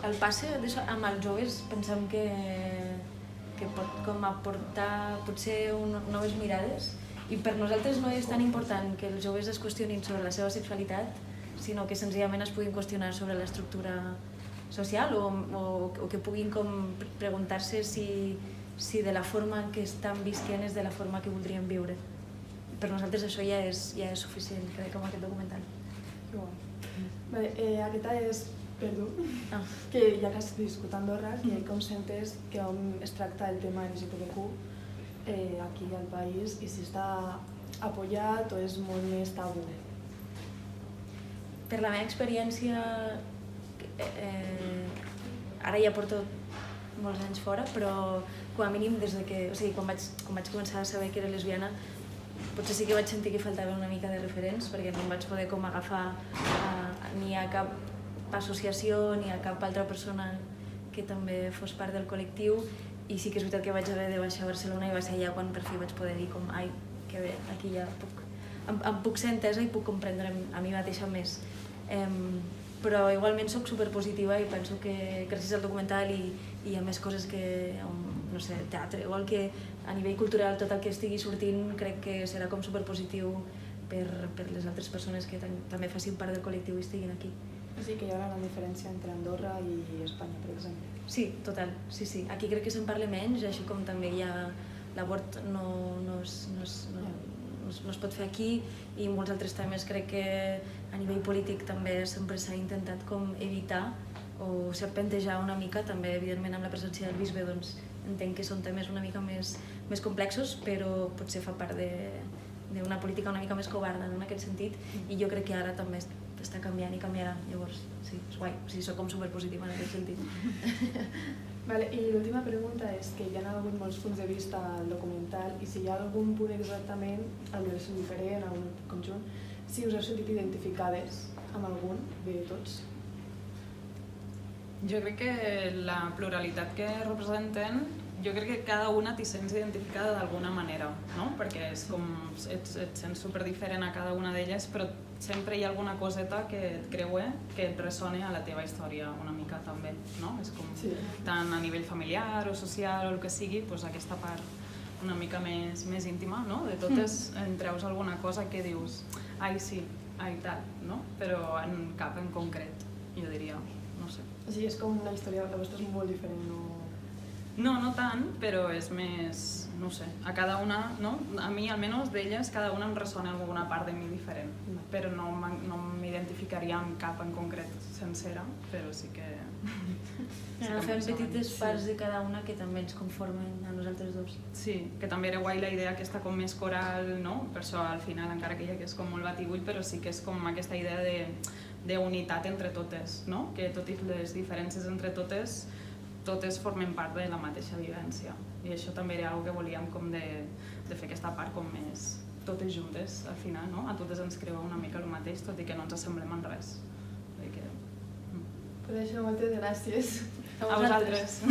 el passe amb els joves pensem que pot com aportar potser noves mirades, i per nosaltres no és tan important que els joves es qüestionin sobre la seva sexualitat, sinó que senzillament es puguin qüestionar sobre l'estructura social o que puguin com preguntar-se si de la forma que estan visquent és de la forma que voldrien viure. Per nosaltres això ja és suficient, crec, amb aquest documental. Aquesta és Perdu, que ja que has viscut a Andorra, com sentes que es tracta el tema LGTBQ aquí al país i si està apoyat o és molt més tabú? Per la meva experiència, ara ja porto molts anys fora, però com a mínim des que, quan vaig començar a saber que era lesbiana, potser sí que vaig sentir que faltava una mica de referents, perquè no em vaig poder com agafar ni a cap associació ni a cap altra persona que també fos part del col·lectiu, i sí que és veritat que vaig haver de baixar a Barcelona i va ser allà quan per fi vaig poder dir com ai, que bé, aquí ja em puc ser entesa i puc comprendre a mi mateixa més. Però igualment soc superpositiva i penso que gràcies al documental i a més coses que, no sé, teatre, igual que a nivell cultural tot el que estigui sortint crec que serà com superpositiu per les altres persones que també facin part del col·lectiu i estiguin aquí. O sigui que hi ha una gran diferència entre Andorra i Espanya, per exemple. Sí, total, sí. Aquí crec que se'n parla menys, així com també l'abort no es pot fer aquí, i molts altres temes crec que a nivell polític també sempre s'ha intentat com evitar o serpentejar una mica, també evidentment amb la presència del bisbe doncs entenc que són temes una mica més complexos, però potser fa part d'una política una mica més covarda en aquest sentit, i jo crec que ara també està canviant i canviarà, llavors sí, és guai, soc com superpositiva en aquest sentit. I l'última pregunta és que hi ha hagut molts punts de vista al documental i si hi ha algun punt exactament, potser és diferent, algun conjunt, si us heu sentit identificades amb algun de tots. Jo crec que la pluralitat que representen, jo crec que cada una t'hi sents identificada d'alguna manera, no? Perquè és com, et sents superdiferent a cada una d'elles, però sempre hi ha alguna coseta que et creue, que et ressone a la teva història una mica també, no? És com, tant a nivell familiar o social o el que sigui, aquesta part una mica més íntima, no? De totes en treus alguna cosa que dius, ai sí, ai tal, no? Però en cap en concret, jo diria, no sé. O sigui, és com una història, la vostra és molt diferent, no? No tant, però és més, no sé, a cada una, no? A mi, almenys d'elles, cada una em ressona alguna part de mi diferent, però no m'identificaria amb cap en concret sencera, però sí que... Fem petites parts de cada una que també ens conformen a nosaltres dos. Sí, que també era guai la idea aquesta com més coral, no? Per això al final, encara que ja que és com molt batibull, però sí que és com aquesta idea d'unitat entre totes, no? Que tot i les diferències entre totes formen part de la mateixa vivència. I això també era una cosa que volíem com de fer aquesta part com més totes juntes, al final, no? A totes ens creu una mica el mateix, tot i que no ens assemblem en res. Per això moltes gràcies. A vosaltres.